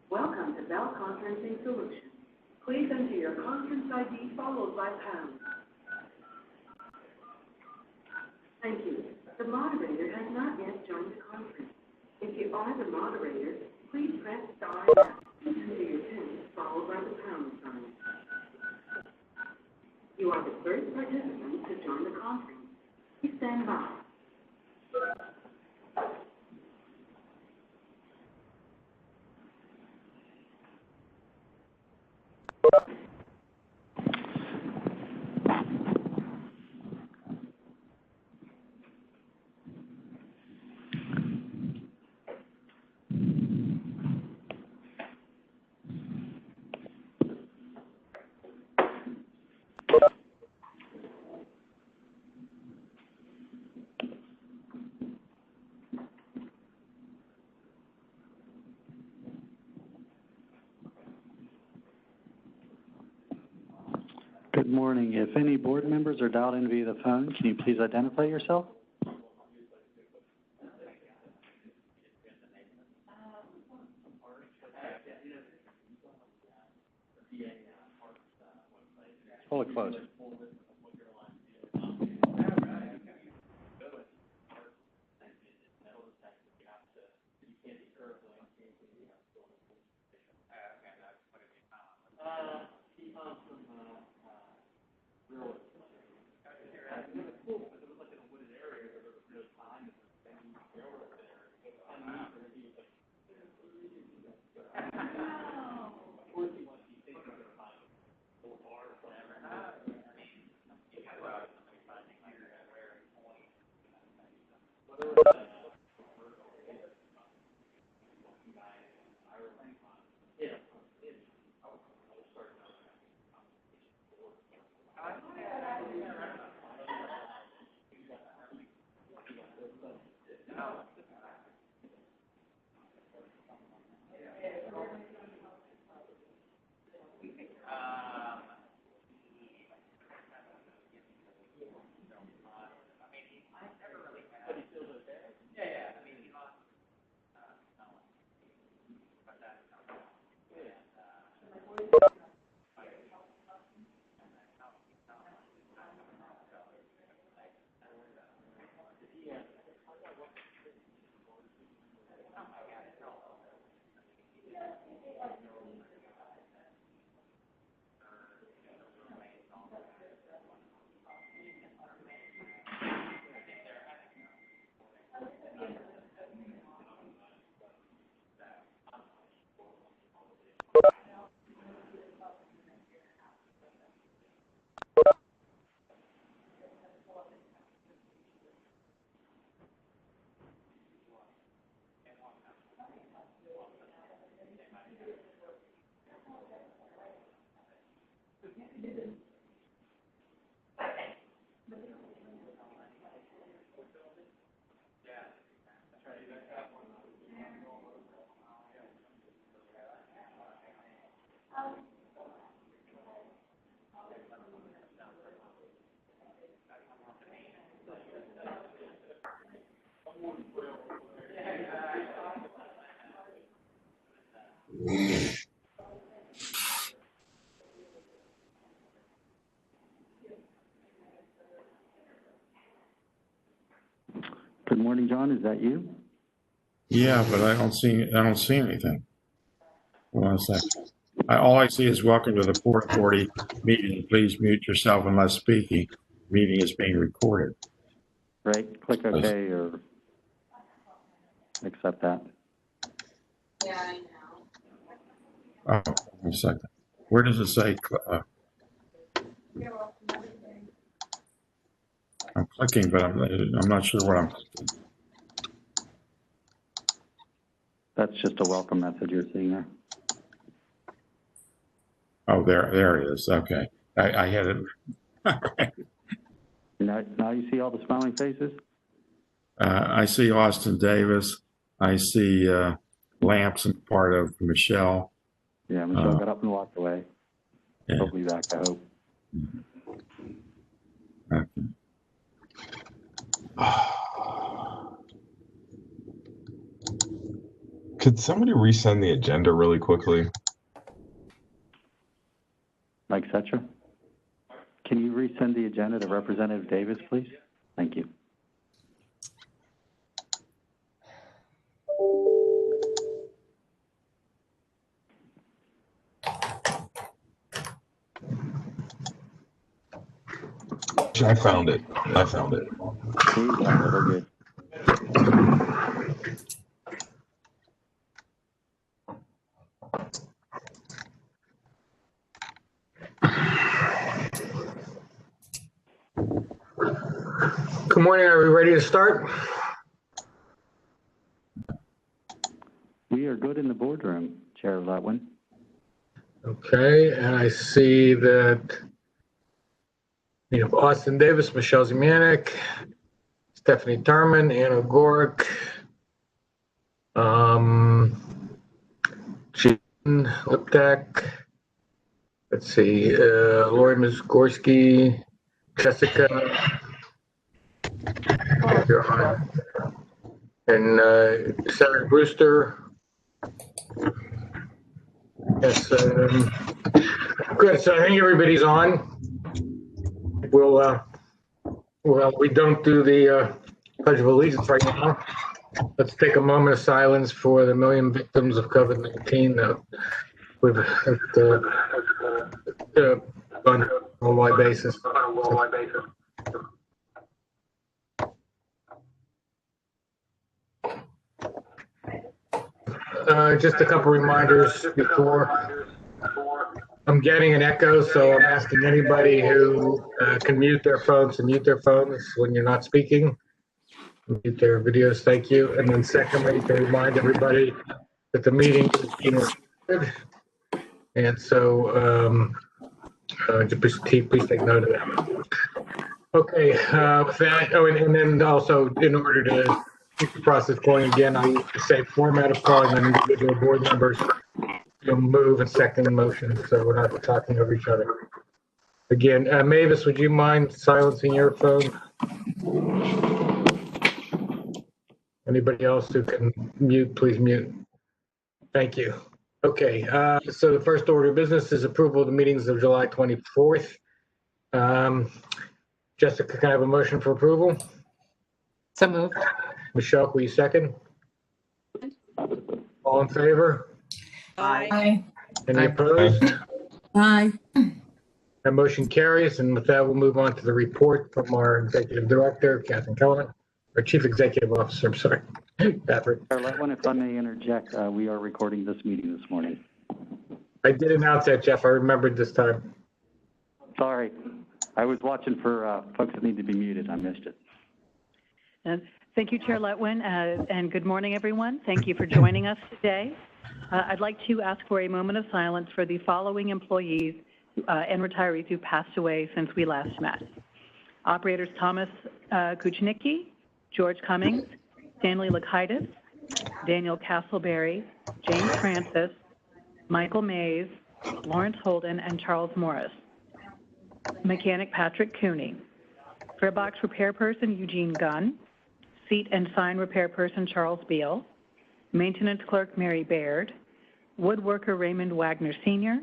Welcome to Bell Conferencing Solutions. Please enter your conference ID followed by pound. Thank you. The moderator has not yet joined the conference. If you are the moderator, please press star now. Enter your PIN followed by the pound sign. You are the first participant to join the conference. Please stand by. Good morning. If any board members are dialed in via the phone, can you please identify yourself? Hold it close. Good morning, John. Is that you? Yeah, but I don't see anything. Hold on a second. All I see is welcome to the Port Authority meeting. Please mute yourself unless speaking. Meeting is being recorded. Right. Click OK or accept that. Yeah, I know. Oh, one second. Where does it say? I'm clicking, but I'm not sure what I'm clicking. That's just a welcome message you're seeing there. Oh, there it is. Okay. I had it Now you see all the smiling faces? I see Austin Davis. I see Lamps and part of Michelle. Yeah, Michelle got up and walked away. Yeah. She'll be back, I hope. Okay. Could somebody resend the agenda really quickly? Mike Setcher? Can you resend the agenda to Representative Davis, please? Thank you. I found it. I found it. Please, we're good. Good morning. Are we ready to start? We are good in the boardroom, Chair Letwin. Okay, and I see that we have Austin Davis, Michelle Zemanek, Stephanie Thurman, Anna Gorick, Jean Liptak, let's see, Lori Mizgorski, Jessica, and Sarah Brewster. Yes, good. So I think everybody's on. We don't do the Pledge of Allegiance right now. Let's take a moment of silence for the million victims of COVID-19 that we've on a worldwide basis. Just a couple reminders before. I'm getting an echo, so I'm asking anybody who can mute their phones to mute their phones when you're not speaking. Mute their videos, thank you. And then secondly, to remind everybody that the meeting is being recorded. And so please take note of that. Okay, with that, and then also in order to keep the process going again, I use the same format of calling on individual board members. You'll move and second the motion, so we're not talking over each other. Again, Mavis, would you mind silencing your phone? Anybody else who can mute, please mute. Thank you. Okay, so the first order of business is approval of the meetings of July 24th. Jessica, can I have a motion for approval? So moved. Michelle, will you second? All in favor? Aye. Any Aye. opposed? Aye. That motion carries, and with that, we'll move on to the report from our Executive Director, Catherine Kellerman, or Chief Executive Officer, I'm sorry, Catherine. Chair Letwin, if I may interject, we are recording this meeting this morning. I did announce that, Jeff. I remembered this time. Sorry. I was watching for folks that need to be muted. I missed it. Thank you, Chair Letwin, and good morning, everyone. Thank you for joining us today. I'd like to ask for a moment of silence for the following employees and retirees who passed away since we last met. Operators Thomas Kuchnicki, George Cummings, Stanley Lakaitis, Daniel Castleberry, James Francis, Michael Mays, Lawrence Holden, and Charles Morris. Mechanic Patrick Cooney. Farebox repair person Eugene Gunn. Seat and sign repair person Charles Beal. Maintenance clerk Mary Baird. Woodworker Raymond Wagner Sr.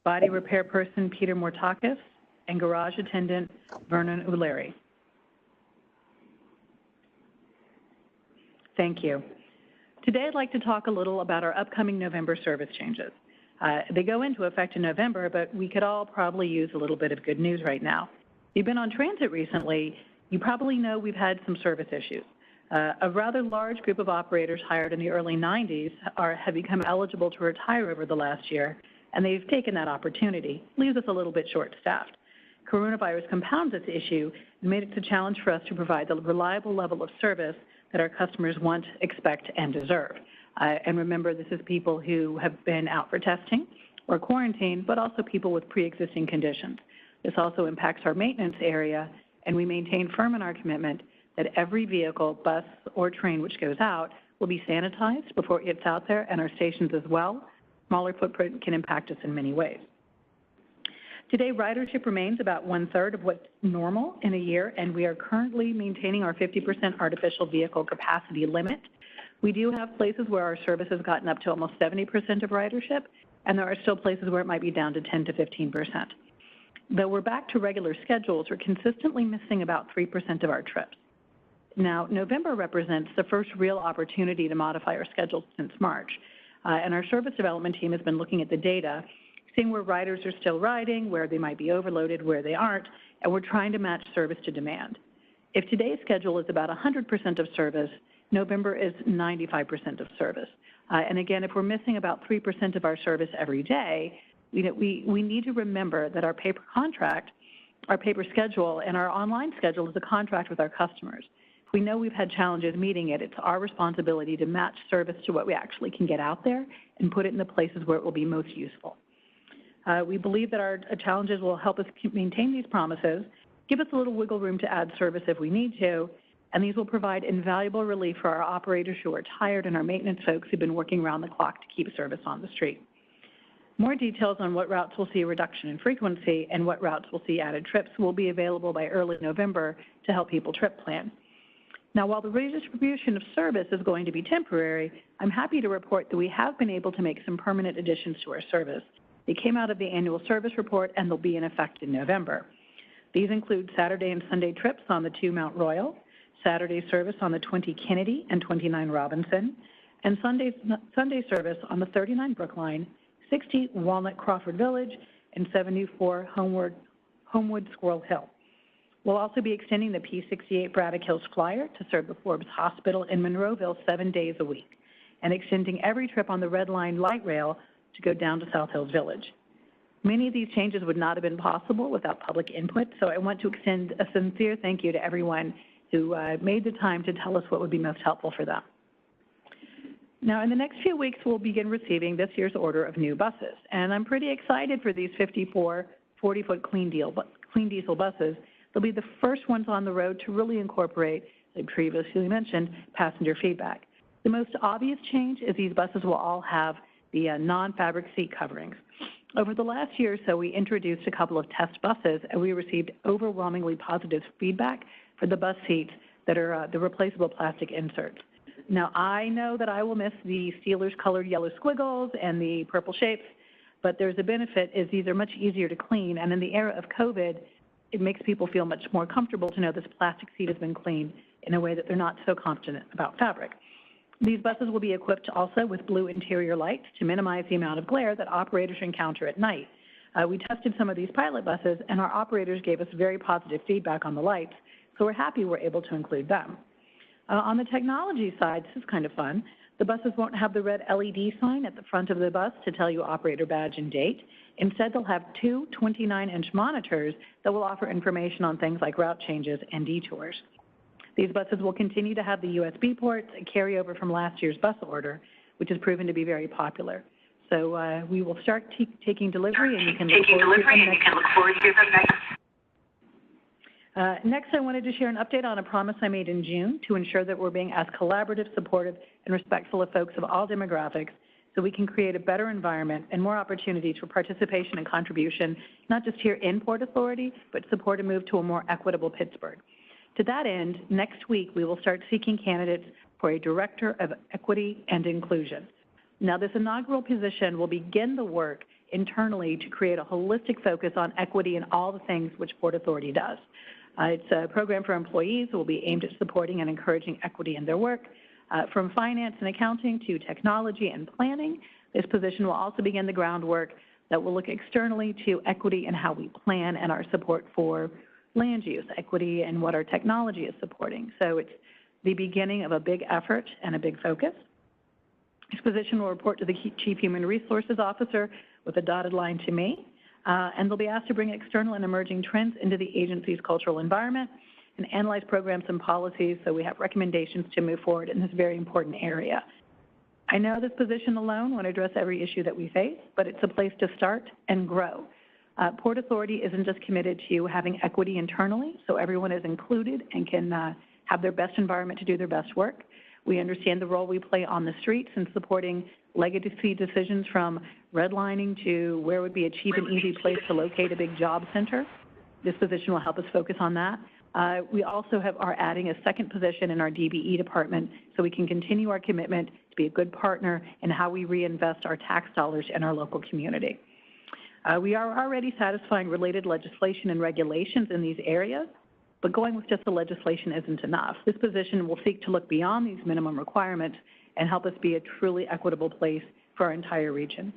Body repair person Peter Mortakis. And garage attendant Vernon Uleri. Thank you. Today I'd like to talk a little about our upcoming November service changes. They go into effect in November, but we could all probably use a little bit of good news right now. If you've been on transit recently, you probably know we've had some service issues. A rather large group of operators hired in the early 90s have become eligible to retire over the last year, and they've taken that opportunity. Leaves us a little bit short-staffed. Coronavirus compounds this issue and made it a challenge for us to provide the reliable level of service that our customers want, expect, and deserve. And remember, this is people who have been out for testing or quarantine, but also people with pre-existing conditions. This also impacts our maintenance area, and we maintain firm in our commitment that every vehicle, bus, or train which goes out will be sanitized before it gets out there, and our stations as well. Smaller footprint can impact us in many ways. Today, ridership remains about 1/3 of what's normal in a year, and we are currently maintaining our 50% artificial vehicle capacity limit. We do have places where our service has gotten up to almost 70% of ridership, and there are still places where it might be down to 10 to 15%. Though we're back to regular schedules, we're consistently missing about 3% of our trips. Now, November represents the first real opportunity to modify our schedule since March, and our service development team has been looking at the data, seeing where riders are still riding, where they might be overloaded, where they aren't, and we're trying to match service to demand. If today's schedule is about 100% of service, November is 95% of service. And again, if we're missing about 3% of our service every day, we need to remember that our paper contract, our paper schedule, and our online schedule is a contract with our customers. If we know we've had challenges meeting it, it's our responsibility to match service to what we actually can get out there and put it in the places where it will be most useful. We believe that our challenges will help us maintain these promises, give us a little wiggle room to add service if we need to, and these will provide invaluable relief for our operators who are tired and our maintenance folks who've been working around the clock to keep service on the street. More details on what routes will see a reduction in frequency and what routes will see added trips will be available by early November to help people trip plan. Now, while the redistribution of service is going to be temporary, I'm happy to report that we have been able to make some permanent additions to our service. They came out of the annual service report and they'll be in effect in November. These include Saturday and Sunday trips on the 2 Mount Royal, Saturday service on the 20 Kennedy and 29 Robinson, and Sunday service on the 39 Brookline, 60 Walnut Crawford Village, and 74 Homewood Squirrel Hill. We'll also be extending the P68 Braddock Hills Flyer to serve the Forbes Hospital in Monroeville 7 days a week, and extending every trip on the Red Line Light Rail to go down to South Hills Village. Many of these changes would not have been possible without public input, so I want to extend a sincere thank you to everyone who made the time to tell us what would be most helpful for them. Now, in the next few weeks, we'll begin receiving this year's order of new buses, and I'm pretty excited for these 54 40-foot clean diesel buses. They'll be the first ones on the road to really incorporate, as I previously mentioned, passenger feedback. The most obvious change is these buses will all have the non-fabric seat coverings. Over the last year or so, we introduced a couple of test buses, and we received overwhelmingly positive feedback for the bus seats that are the replaceable plastic inserts. Now, I know that I will miss the Steelers-colored yellow squiggles and the purple shapes, but there's a benefit is these are much easier to clean, and in the era of COVID, it makes people feel much more comfortable to know this plastic seat has been cleaned in a way that they're not so confident about fabric. These buses will be equipped also with blue interior lights to minimize the amount of glare that operators encounter at night. We tested some of these pilot buses, and our operators gave us very positive feedback on the lights, so we're happy we're able to include them. On the technology side, this is kind of fun. The buses won't have the red LED sign at the front of the bus to tell you operator badge and date. Instead, they'll have two 29-inch monitors that will offer information on things like route changes and detours. These buses will continue to have the USB ports, a carryover from last year's bus order, which has proven to be very popular. So we will start taking delivery, and you can look forward to them next. Next, I wanted to share an update on a promise I made in June to ensure that we're being as collaborative, supportive, and respectful of folks of all demographics so we can create a better environment and more opportunities for participation and contribution, not just here in Port Authority, but support a move to a more equitable Pittsburgh. To that end, next week, we will start seeking candidates for a Director of Equity and Inclusion. Now, this inaugural position will begin the work internally to create a holistic focus on equity in all the things which Port Authority does. It's a program for employees that will be aimed at supporting and encouraging equity in their work. From finance and accounting to technology and planning, this position will also begin the groundwork that will look externally to equity and how we plan and our support for land use, equity, and what our technology is supporting. So it's the beginning of a big effort and a big focus. This position will report to the Chief Human Resources Officer with a dotted line to me, and they'll be asked to bring external and emerging trends into the agency's cultural environment and analyze programs and policies so we have recommendations to move forward in this very important area. I know this position alone won't address every issue that we face, but it's a place to start and grow. Port Authority isn't just committed to having equity internally, so everyone is included and can have their best environment to do their best work. We understand the role we play on the streets in supporting legacy decisions from redlining to where would be a cheap and easy place to locate a big job center. This position will help us focus on that. We also are adding a second position in our DBE department so we can continue our commitment to be a good partner in how we reinvest our tax dollars in our local community. We are already satisfying related legislation and regulations in these areas, but going with just the legislation isn't enough. This position will seek to look beyond these minimum requirements and help us be a truly equitable place for our entire region.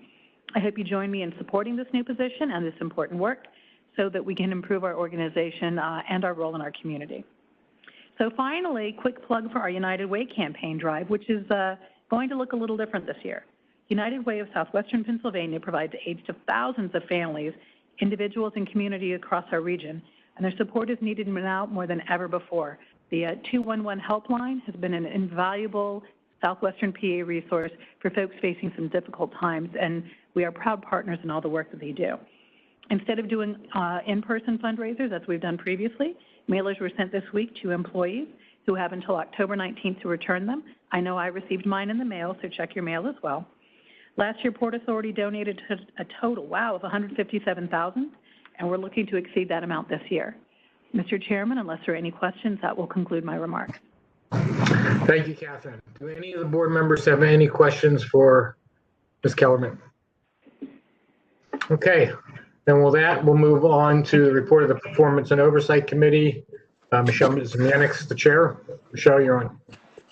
I hope you join me in supporting this new position and this important work so that we can improve our organization and our role in our community. So finally, quick plug for our United Way campaign drive, which is going to look a little different this year. United Way of Southwestern Pennsylvania provides aid to thousands of families, individuals, and communities across our region, and their support is needed now more than ever before. The 211 helpline has been an invaluable Southwestern PA resource for folks facing some difficult times, and we are proud partners in all the work that they do. Instead of doing in-person fundraisers, as we've done previously, mailers were sent this week to employees who have until October 19th to return them. I know I received mine in the mail, so check your mail as well. Last year, Port Authority donated a total, of $157,000, and we're looking to exceed that amount this year. Mr. Chairman, unless there are any questions, that will conclude my remarks. Thank you, Catherine. Do any of the board members have any questions for Ms. Kellerman? Okay, then with that, we'll move on to the report of the Performance and Oversight Committee. Michelle Zimanics, the chair. Michelle, you're on.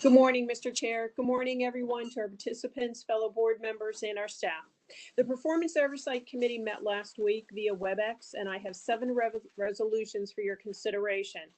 Good morning, Mr. Chair. Good morning, everyone, to our participants, fellow board members, and our staff. The Performance Oversight Committee met last week via WebEx, and I have 7 resolutions for your consideration.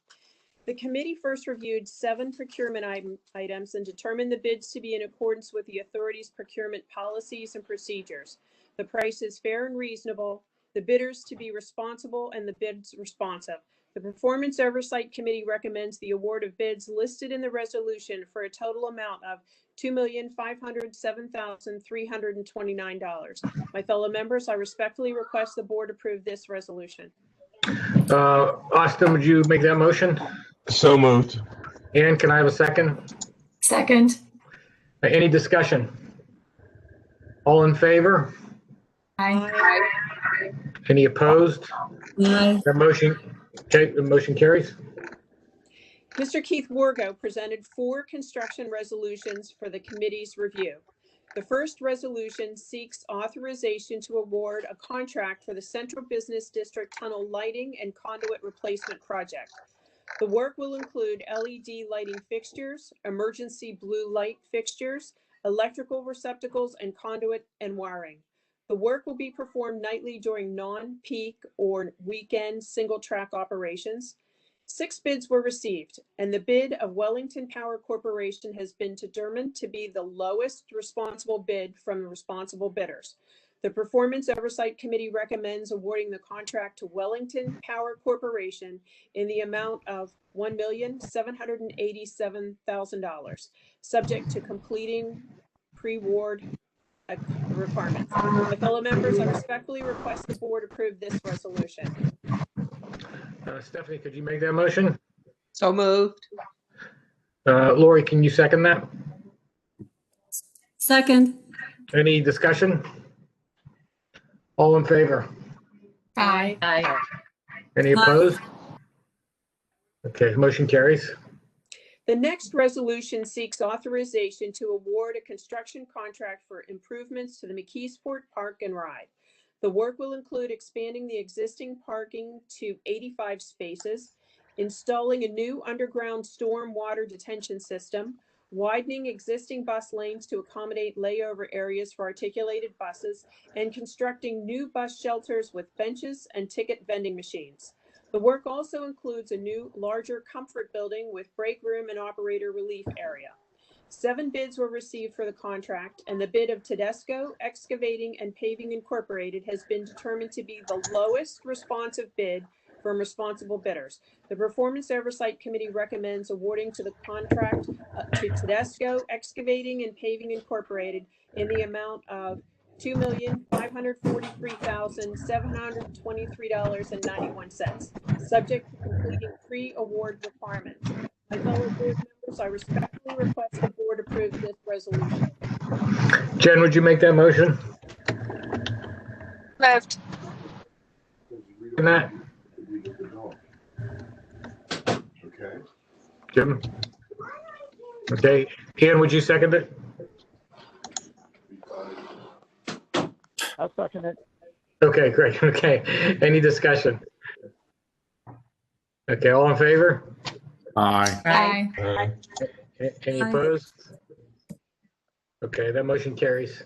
The committee first reviewed 7 procurement items and determined the bids to be in accordance with the authority's procurement policies and procedures. The price is fair and reasonable, the bidders to be responsible, and the bids responsive. The Performance Oversight Committee recommends the award of bids listed in the resolution for a total amount of $2,507,329. My fellow members, I respectfully request the board approve this resolution. Austin, would you make that motion? So moved. Ann, can I have a second? Second. Any discussion? All in favor? Aye. Any opposed? Aye. That motion, okay, the motion carries. Mr. Keith Wargo presented 4 construction resolutions for the committee's review. The first resolution seeks authorization to award a contract for the Central Business District Tunnel Lighting and Conduit Replacement Project. The work will include LED lighting fixtures, emergency blue light fixtures, electrical receptacles, and conduit and wiring. The work will be performed nightly during non-peak or weekend single-track operations. 6 bids were received, and the bid of Wellington Power Corporation has been determined to be the lowest responsible bid from the responsible bidders. The Performance Oversight Committee recommends awarding the contract to Wellington Power Corporation in the amount of $1,787,000, subject to completing pre-award requirements. My fellow members, I respectfully request the board approve this resolution. Stephanie, could you make that motion? So moved. Lori, can you second that? Second. Any discussion? All in favor? Aye. Aye. Any opposed? Okay, motion carries. The next resolution seeks authorization to award a construction contract for improvements to the Mckeesport Park and Ride. The work will include expanding the existing parking to 85 spaces, installing a new underground storm water detention system, widening existing bus lanes to accommodate layover areas for articulated buses, and constructing new bus shelters with benches and ticket vending machines. The work also includes a new, larger comfort building with break room and operator relief area. 7 bids were received for the contract, and the bid of Tedesco Excavating and Paving Incorporated has been determined to be the lowest responsive bid from responsible bidders. The Performance Oversight Committee recommends awarding to the contract to Tedesco Excavating and Paving Incorporated in the amount of $2,543,723.91, subject to completing pre-award requirements. My fellow board members, I respectfully request the board approve this resolution. Jen, would you make that motion? Moved. Second that? Okay. Jim? Okay. Ian, would you second it? I'll second it. Okay, great. Okay. Any discussion? Okay, all in favor? Aye. Aye. Any Aye. opposed? Okay, that motion carries.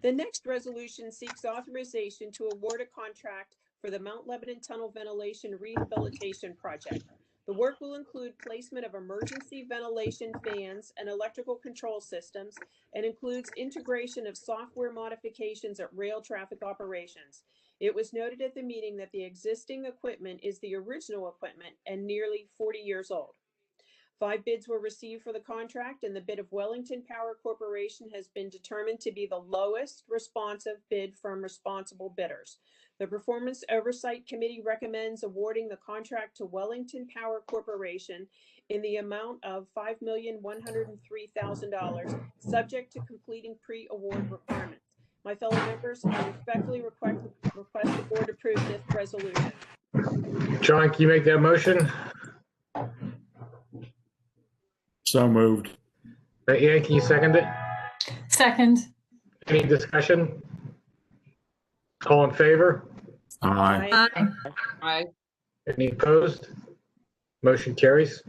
The next resolution seeks authorization to award a contract for the Mount Lebanon Tunnel Ventilation Rehabilitation Project. The work will include placement of emergency ventilation fans and electrical control systems and includes integration of software modifications at rail traffic operations. It was noted at the meeting that the existing equipment is the original equipment and nearly 40 years old. 5 bids were received for the contract, and the bid of Wellington Power Corporation has been determined to be the lowest responsive bid from responsible bidders. The Performance Oversight Committee recommends awarding the contract to Wellington Power Corporation in the amount of $5,103,000, subject to completing pre-award requirements. My fellow members, I respectfully request the board approve this resolution. John, can you make that motion? So moved. Ian, can you second it? Second. Any discussion? All in favor? Aye. Aye. Aye. Any opposed? Motion carries.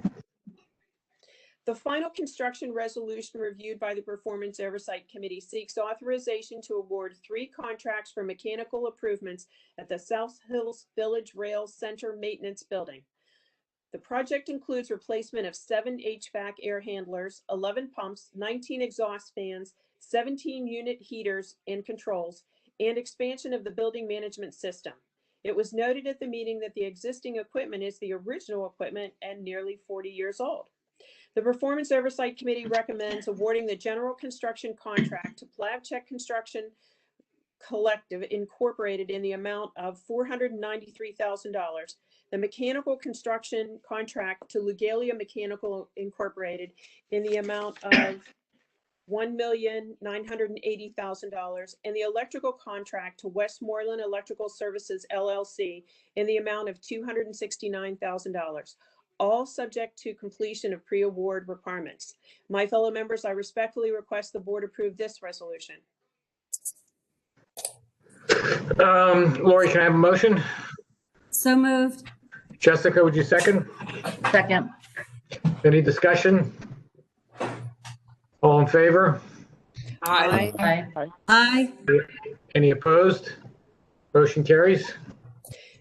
The final construction resolution reviewed by the Performance Oversight Committee seeks authorization to award 3 contracts for mechanical improvements at the South Hills Village Rail Center Maintenance Building. The project includes replacement of 7 HVAC air handlers, 11 pumps, 19 exhaust fans, 17 unit heaters and controls, and expansion of the building management system. It was noted at the meeting that the existing equipment is the original equipment and nearly 40 years old. The Performance Oversight Committee recommends awarding the general construction contract to Plavchek Construction Collective Incorporated in the amount of $493,000. The mechanical construction contract to Lugalia Mechanical Incorporated in the amount of $1,980,000, and the electrical contract to Westmoreland Electrical Services LLC in the amount of $269,000, all subject to completion of pre-award requirements. My fellow members, I respectfully request the board approve this resolution. Lori, can I have a motion? So moved. Jessica, would you second? Second. Any discussion? All in favor? Aye. Aye. Aye. Any opposed? Motion carries.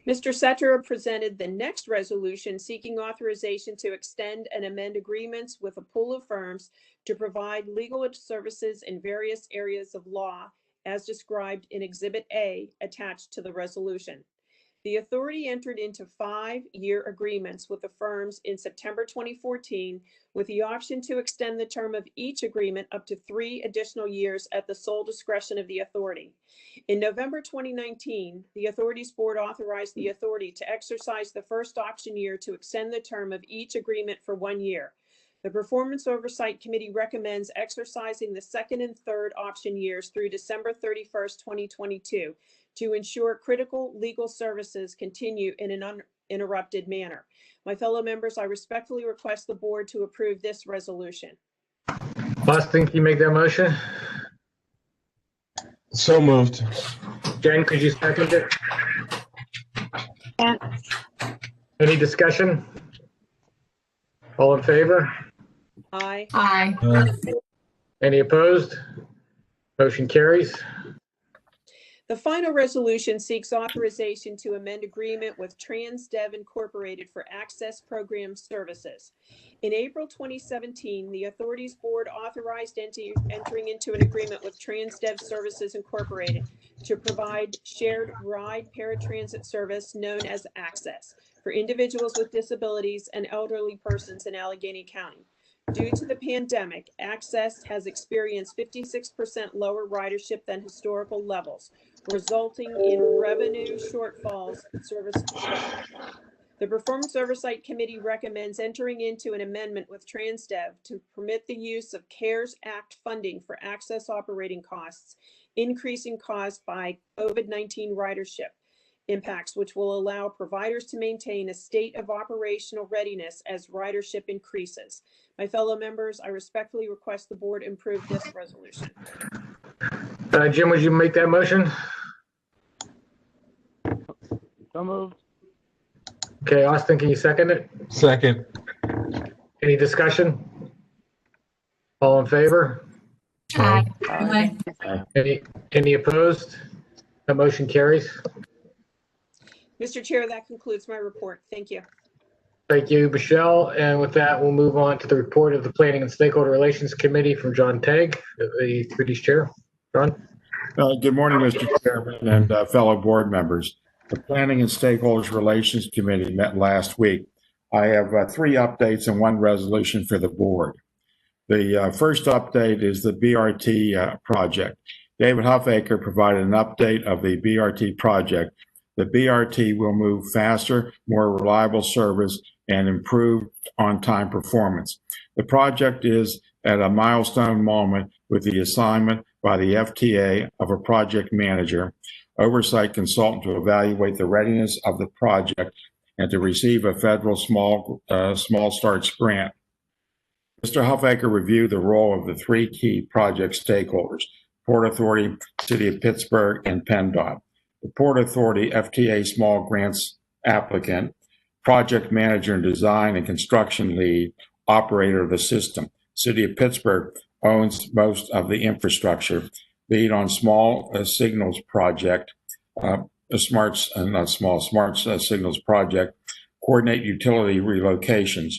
Mr. Setter presented the next resolution seeking authorization to extend and amend agreements with a pool of firms to provide legal services in various areas of law as described in Exhibit A attached to the resolution. The authority entered into 5-year agreements with the firms in September 2014 with the option to extend the term of each agreement up to 3 additional years at the sole discretion of the authority. In November 2019, the authority's board authorized the authority to exercise the first option year to extend the term of each agreement for 1 year. The Performance Oversight Committee recommends exercising the second and third option years through December 31st, 2022 to ensure critical legal services continue in an uninterrupted manner. My fellow members, I respectfully request the board to approve this resolution. Austin, can you make that motion? So moved. Jen, could you second it? Any discussion? All in favor? Aye. Aye. Any opposed? Motion carries. The final resolution seeks authorization to amend agreement with TransDev Incorporated for access program services. In April 2017, the authority's board authorized entering into an agreement with TransDev Services Incorporated to provide shared ride paratransit service known as Access for individuals with disabilities and elderly persons in Allegheny County. Due to the pandemic, Access has experienced 56% lower ridership than historical levels, resulting in revenue shortfalls and service disruption. The Performance Oversight Committee recommends entering into an amendment with TransDev to permit the use of CARES Act funding for Access operating costs, increasing caused by COVID-19 ridership impacts, which will allow providers to maintain a state of operational readiness as ridership increases. My fellow members, I respectfully request the board approve this resolution. Jim, would you make that motion? So moved. Okay, Austin, can you second it? Second. Any discussion? All in favor? Aye. Any opposed? That motion carries. Mr. Chair, that concludes my report. Thank you. Thank you, Michelle. And with that, we'll move on to the report of the Planning and Stakeholder Relations Committee from John Tague, the committee's chair. John? Good morning, Mr. Chairman and fellow board members. The Planning and Stakeholders Relations Committee met last week. I have 3 updates and 1 resolution for the board. The first update is the BRT project. David Huffaker provided an update of the BRT project. The BRT will move faster, more reliable service, and improve on-time performance. The project is at a milestone moment with the assignment by the FTA of a project manager, oversight consultant to evaluate the readiness of the project and to receive a federal small starts grant. Mr. Huffaker reviewed the role of the 3 key project stakeholders, Port Authority, City of Pittsburgh, and PennDOT. The Port Authority FTA small grants applicant, project manager and design and construction lead, operator of the system. City of Pittsburgh owns most of the infrastructure, lead on small signals project, smart signals project, coordinate utility relocations.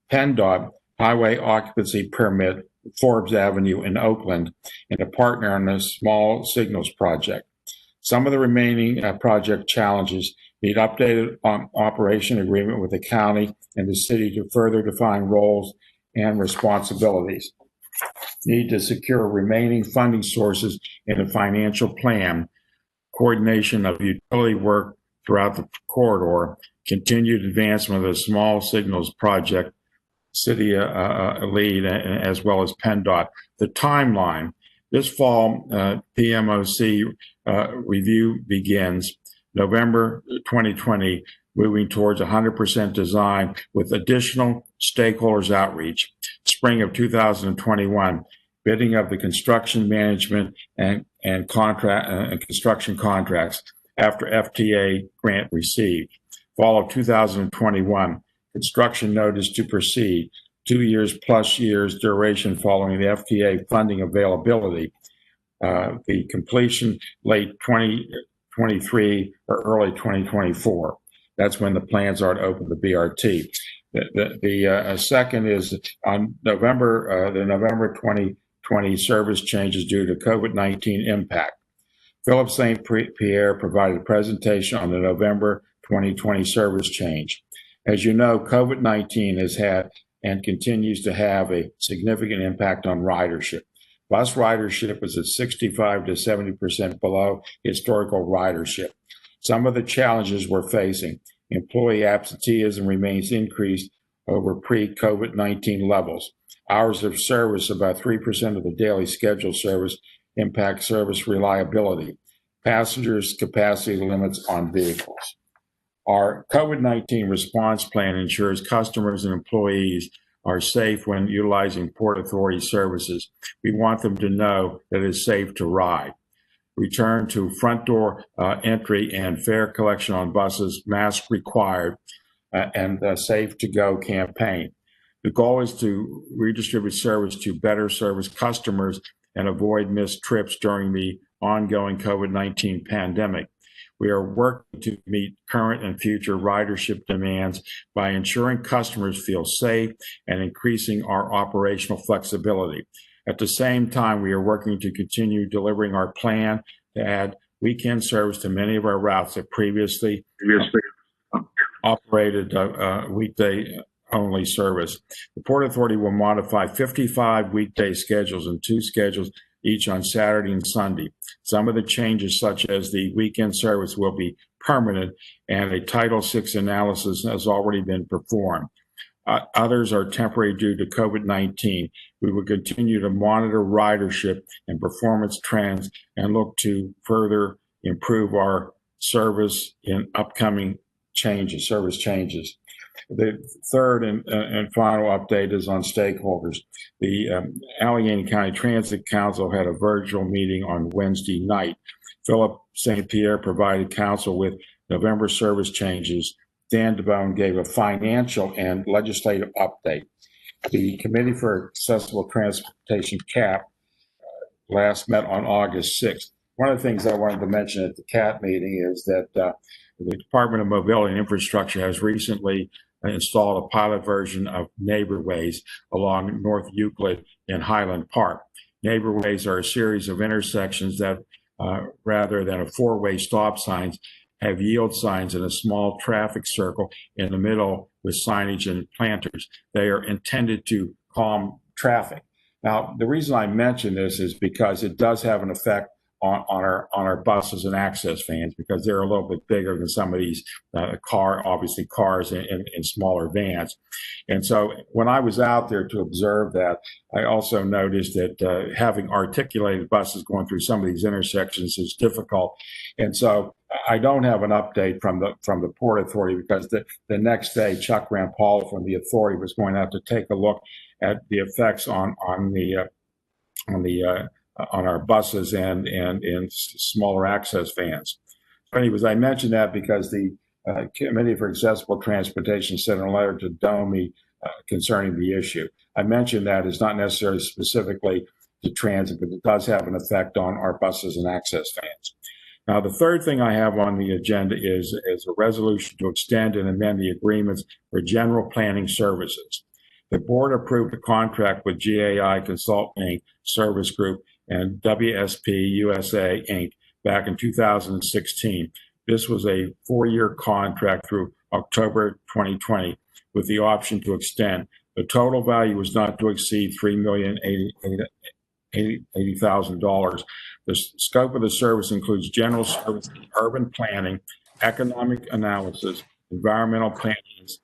PennDOT highway occupancy permit, Forbes Avenue in Oakland, and a partner on the small signals project. Some of the remaining project challenges need updated operation agreement with the county and the city to further define roles and responsibilities. Need to secure remaining funding sources in a financial plan, coordination of utility work throughout the corridor, continued advancement of the small signals project, city lead, as well as PennDOT. The timeline. This fall, PMOC review begins November 2020, moving towards 100% design with additional stakeholders outreach. Spring of 2021, bidding of the construction management and construction contracts after FTA grant received. Fall of 2021, construction notice to proceed. 2 years plus years duration following the FTA funding availability. The completion late 2023 or early 2024. That's when the plans are to open the BRT. The second is on the November 2020 service changes due to COVID-19 impact. Philip St. Pierre provided a presentation on the November 2020 service change. As you know, COVID-19 has had and continues to have a significant impact on ridership. Bus ridership is at 65 to 70% below historical ridership. Some of the challenges we're facing: employee absenteeism remains increased over pre-COVID-19 levels. Hours of service, about 3% of the daily scheduled service, impact service reliability. Passengers' capacity limits on vehicles. Our COVID-19 response plan ensures customers and employees are safe when utilizing Port Authority services. We want them to know that it's safe to ride. Return to front door entry and fare collection on buses, mask required, and safe to go campaign. The goal is to redistribute service to better service customers and avoid missed trips during the ongoing COVID-19 pandemic. We are working to meet current and future ridership demands by ensuring customers feel safe and increasing our operational flexibility. At the same time, we are working to continue delivering our plan to add weekend service to many of our routes that previously operated weekday only service. The Port Authority will modify 55 weekday schedules and 2 schedules each on Saturday and Sunday. Some of the changes, such as the weekend service, will be permanent, and a Title VI analysis has already been performed. Others are temporary due to COVID-19. We will continue to monitor ridership and performance trends and look to further improve our service in upcoming service changes. The third and final update is on stakeholders. The Allegheny County Transit Council had a virtual meeting on Wednesday night. Philip St. Pierre provided council with November service changes. Dan DeBone gave a financial and legislative update. The Committee for Accessible Transportation, CAP, last met on August 6th. One of the things I wanted to mention at the CAP meeting is that the Department of Mobility and Infrastructure has recently installed a pilot version of neighborways along North Euclid and Highland Park. Neighborways are a series of intersections that, rather than a 4-way stop signs, have yield signs in a small traffic circle in the middle with signage and planters. They are intended to calm traffic. Now, the reason I mention this is because it does have an effect on our buses and access vans, because they're a little bit bigger than some of these cars and smaller vans. And so when I was out there to observe that, I also noticed that having articulated buses going through some of these intersections is difficult. And so I don't have an update from the Port Authority, because the next day Chuck Rampal from the authority was going to have to take a look at the effects on our buses and smaller access vans. So anyways, I mentioned that because the Committee for Accessible Transportation sent a letter to DOMI concerning the issue. I mentioned that it's not necessarily specifically to transit, but it does have an effect on our buses and access vans. Now, the third thing I have on the agenda is a resolution to extend and amend the agreements for general planning services. The board approved a contract with GAI Consulting Service Group and WSP USA Inc. back in 2016. This was a 4-year contract through October 2020 with the option to extend. The total value was not to exceed $3,080,000. The scope of the service includes general service, urban planning, economic analysis, environmental planning,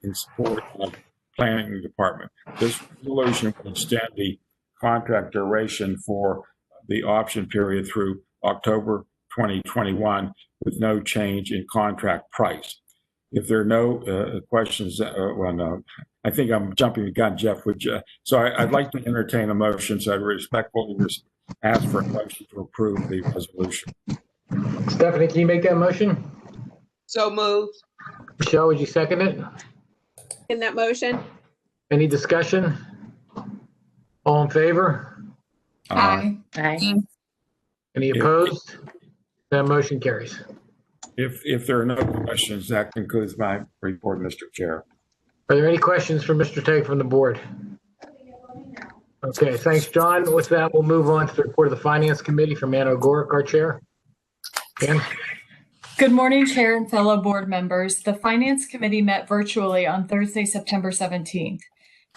in support of planning department. This resolution will extend the contract duration for the option period through October 2021 with no change in contract price. If there are no questions, no, I think I'm jumping the gun, Jeff. So I'd like to entertain a motion. So I'd respectfully ask for a motion to approve the resolution. Stephanie, can you make that motion? So moved. Michelle, would you second it? In that motion? Any discussion? All in favor? Aye. Any opposed? That motion carries. If there are no questions, that concludes my report, Mr. Chair. Are there any questions for Mr. Tague from the board? Okay, thanks, John. With that, we'll move on to the report of the Finance Committee from Ann O'Gorick, our chair. Ann? Good morning, Chair and fellow board members. The Finance Committee met virtually on Thursday, September 17th.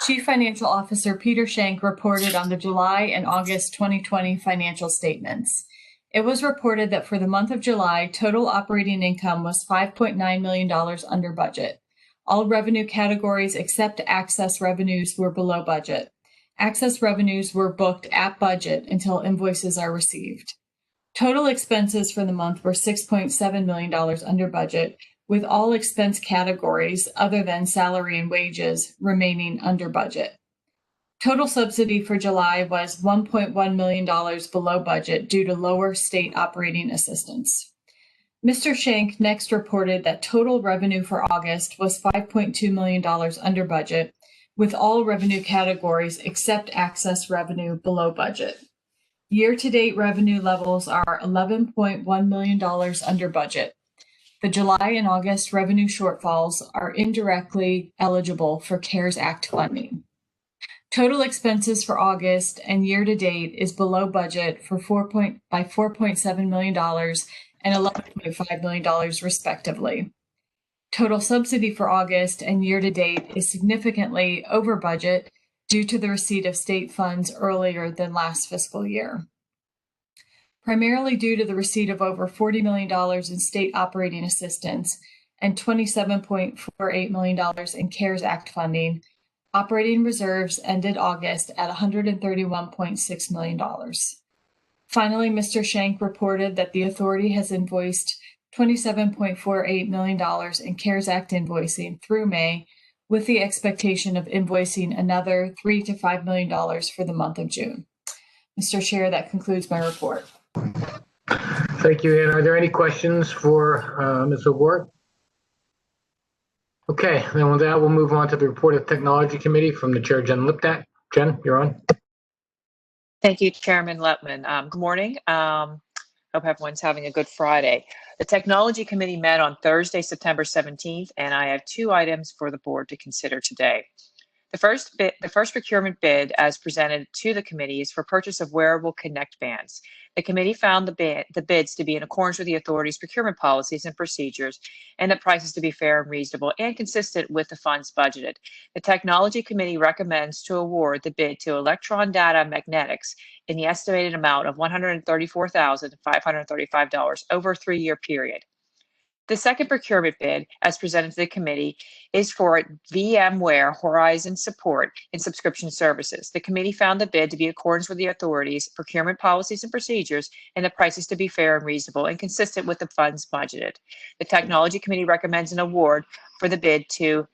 Chief Financial Officer Peter Shank reported on the July and August 2020 financial statements. It was reported that for the month of July, total operating income was $5.9 million under budget. All revenue categories except access revenues were below budget. Access revenues were booked at budget until invoices are received. Total expenses for the month were $6.7 million under budget, with all expense categories other than salary and wages remaining under budget. Total subsidy for July was $1.1 million below budget due to lower state operating assistance. Mr. Shank next reported that total revenue for August was $5.2 million under budget, with all revenue categories except access revenue below budget. Year-to-date revenue levels are $11.1 million under budget. The July and August revenue shortfalls are indirectly eligible for CARES Act funding. Total expenses for August and year-to-date is below budget by $4.7 million and $11.5 million respectively. Total subsidy for August and year-to-date is significantly over budget due to the receipt of state funds earlier than last fiscal year. Primarily due to the receipt of over $40 million in state operating assistance and $27.48 million in CARES Act funding, operating reserves ended August at $131.6 million. Finally, Mr. Shank reported that the authority has invoiced $27.48 million in CARES Act invoicing through May, with the expectation of invoicing another $3 to $5 million for the month of June. Mr. Chair, that concludes my report. Thank you, Ann. Are there any questions for Ms. O'Gore? Okay, then with that, we'll move on to the report of the Technology Committee from the Chair, Jen Liptak. Jen, you're on. Thank you, Chairman Letman. Good morning. Hope everyone's having a good Friday. The Technology Committee met on Thursday, September 17th, and I have two items for the board to consider today. The first procurement bid, as presented to the committee, is for purchase of wearable Connect bands. The committee found the bids to be in accordance with the authority's procurement policies and procedures, and the prices to be fair and reasonable and consistent with the funds budgeted. The Technology Committee recommends to award the bid to Electron Data Magnetics in the estimated amount of $134,535 over a 3-year period. The second procurement bid, as presented to the committee, is for VMware Horizon support and subscription services. The committee found the bid to be in accordance with the authority's procurement policies and procedures, and the prices to be fair and reasonable and consistent with the funds budgeted. The Technology Committee recommends an award for the bid to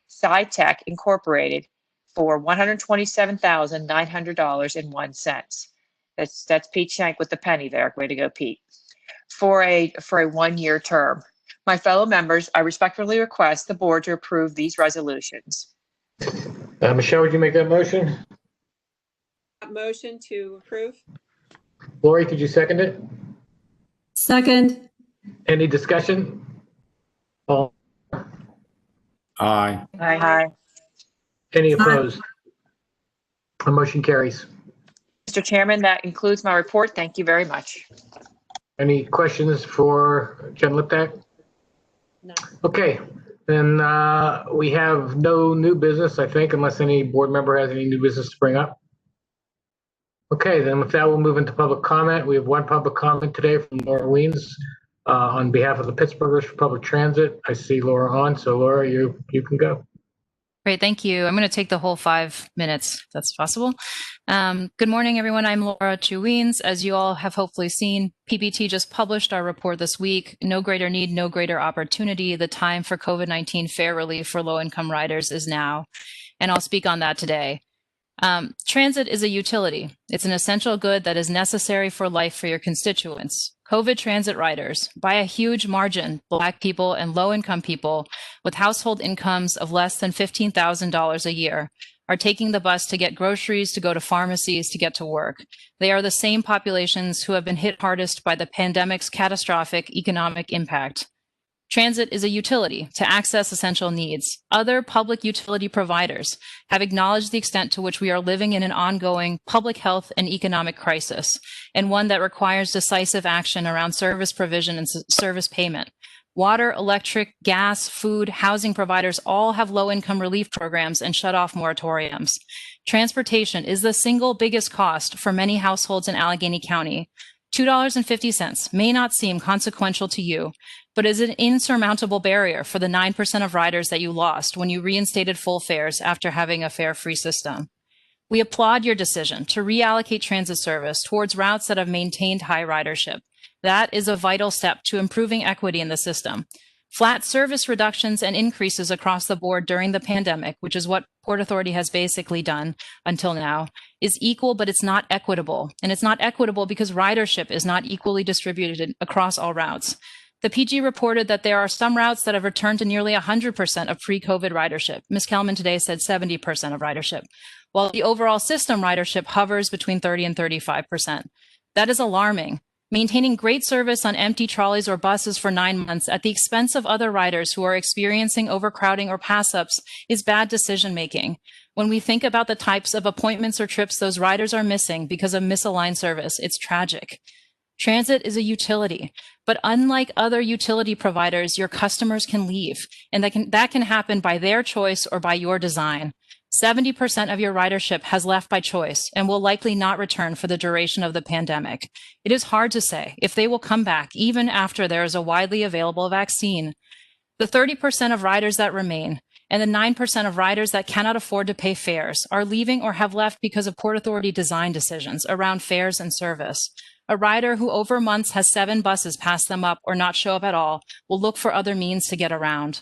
SciTech Incorporated for $127,900.01. That's Pete Shank with the penny there. Way to go, Pete. For a 1-year term. My fellow members, I respectfully request the board to approve these resolutions. Michelle, would you make that motion? Motion to approve? Lori, could you second it? Second. Any discussion? All. Aye. Aye. Any opposed? The motion carries. Mr. Chairman, that includes my report. Thank you very much. Any questions for Jen Liptak? No. Okay, then we have no new business, I think, unless any board member has any new business to bring up. Okay, then with that, we'll move into public comment. We have one public comment today from Laura Weens on behalf of the Pittsburghers for Public Transit. I see Laura on, so Laura, you can go. Great, thank you. I'm going to take the whole 5 minutes, if that's possible. Good morning, everyone. I'm Laura Weens. As you all have hopefully seen, PPT just published our report this week. No greater need, no greater opportunity. The time for COVID-19 fair relief for low-income riders is now, and I'll speak on that today. Transit is a utility. It's an essential good that is necessary for life for your constituents. COVID transit riders, by a huge margin, Black people and low-income people with household incomes of less than $15,000 a year, are taking the bus to get groceries, to go to pharmacies, to get to work. They are the same populations who have been hit hardest by the pandemic's catastrophic economic impact. Transit is a utility to access essential needs. Other public utility providers have acknowledged the extent to which we are living in an ongoing public health and economic crisis, and one that requires decisive action around service provision and service payment. Water, electric, gas, food, housing providers all have low-income relief programs and shut-off moratoriums. Transportation is the single biggest cost for many households in Allegheny County. $2.50 may not seem consequential to you, but is an insurmountable barrier for the 9% of riders that you lost when you reinstated full fares after having a fare-free system. We applaud your decision to reallocate transit service towards routes that have maintained high ridership. That is a vital step to improving equity in the system. Flat service reductions and increases across the board during the pandemic, which is what Port Authority has basically done until now, is equal, but it's not equitable. And it's not equitable because ridership is not equally distributed across all routes. The PG reported that there are some routes that have returned to nearly 100% of pre-COVID ridership. Ms. Kelman today said 70% of ridership, while the overall system ridership hovers between 30 and 35%. That is alarming. Maintaining great service on empty trolleys or buses for 9 months at the expense of other riders who are experiencing overcrowding or pass-ups is bad decision-making. When we think about the types of appointments or trips those riders are missing because of misaligned service, it's tragic. Transit is a utility, but unlike other utility providers, your customers can leave, and that can happen by their choice or by your design. 70% of your ridership has left by choice and will likely not return for the duration of the pandemic. It is hard to say if they will come back even after there is a widely available vaccine. The 30% of riders that remain and the 9% of riders that cannot afford to pay fares are leaving or have left because of Port Authority design decisions around fares and service. A rider who over months has 7 buses pass them up or not show up at all will look for other means to get around.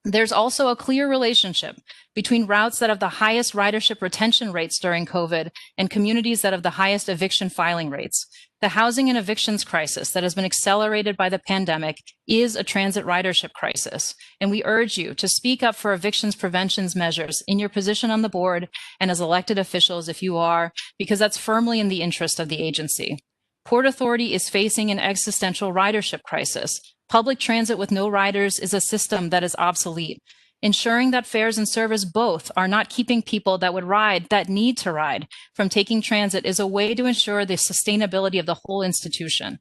There's also a clear relationship between routes that have the highest ridership retention rates during COVID and communities that have the highest eviction filing rates. The housing and evictions crisis that has been accelerated by the pandemic is a transit ridership crisis, and we urge you to speak up for evictions prevention measures in your position on the board and as elected officials if you are, because that's firmly in the interest of the agency. Port Authority is facing an existential ridership crisis. Public transit with no riders is a system that is obsolete. Ensuring that fares and service both are not keeping people that would ride, that need to ride, from taking transit is a way to ensure the sustainability of the whole institution.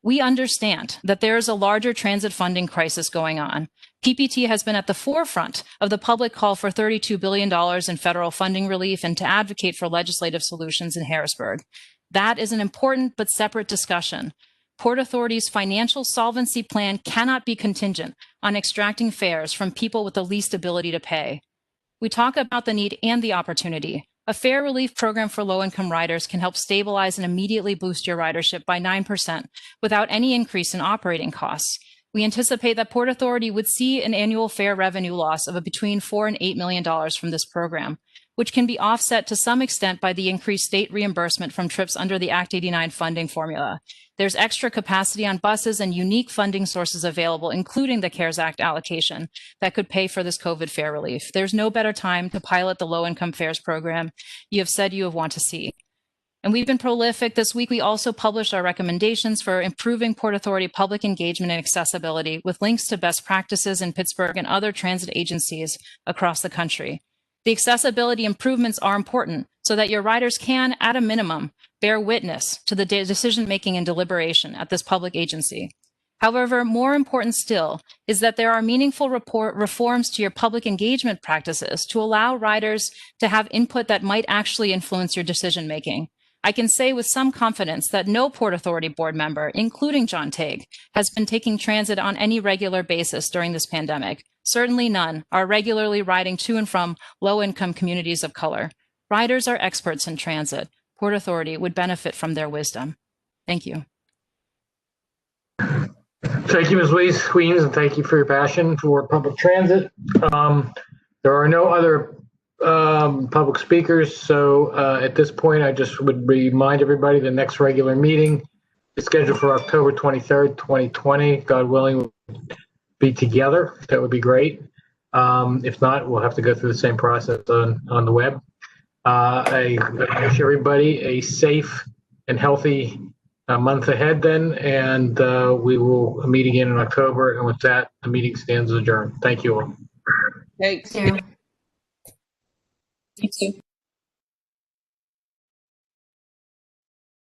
We understand that there is a larger transit funding crisis going on. PPT has been at the forefront of the public call for $32 billion in federal funding relief and to advocate for legislative solutions in Harrisburg. That is an important but separate discussion. Port Authority's financial solvency plan cannot be contingent on extracting fares from people with the least ability to pay. We talk about the need and the opportunity. A fare relief program for low-income riders can help stabilize and immediately boost your ridership by 9% without any increase in operating costs. We anticipate that Port Authority would see an annual fare revenue loss of between $4 and $8 million from this program, which can be offset to some extent by the increased state reimbursement from trips under the Act 89 funding formula. There's extra capacity on buses and unique funding sources available, including the CARES Act allocation, that could pay for this COVID fare relief. There's no better time to pilot the low-income fares program you have said you want to see. And we've been prolific. This week, we also published our recommendations for improving Port Authority public engagement and accessibility with links to best practices in Pittsburgh and other transit agencies across the country. The accessibility improvements are important so that your riders can, at a minimum, bear witness to the decision-making and deliberation at this public agency. However, more important still is that there are meaningful reforms to your public engagement practices to allow riders to have input that might actually influence your decision-making. I can say with some confidence that no Port Authority board member, including John Tague, has been taking transit on any regular basis during this pandemic. Certainly none are regularly riding to and from low-income communities of color. Riders are experts in transit. Port Authority would benefit from their wisdom. Thank you. Thank you, Ms. Weens, and thank you for your passion for public transit. There are no other public speakers, so at this point, I just would remind everybody the next regular meeting is scheduled for October 23rd, 2020. God willing, we'll be together. That would be great. If not, we'll have to go through the same process on the web. I wish everybody a safe and healthy month ahead then, and we will meet again in October. And with that, the meeting stands adjourned. Thank you all. Thanks. Thank you. You too.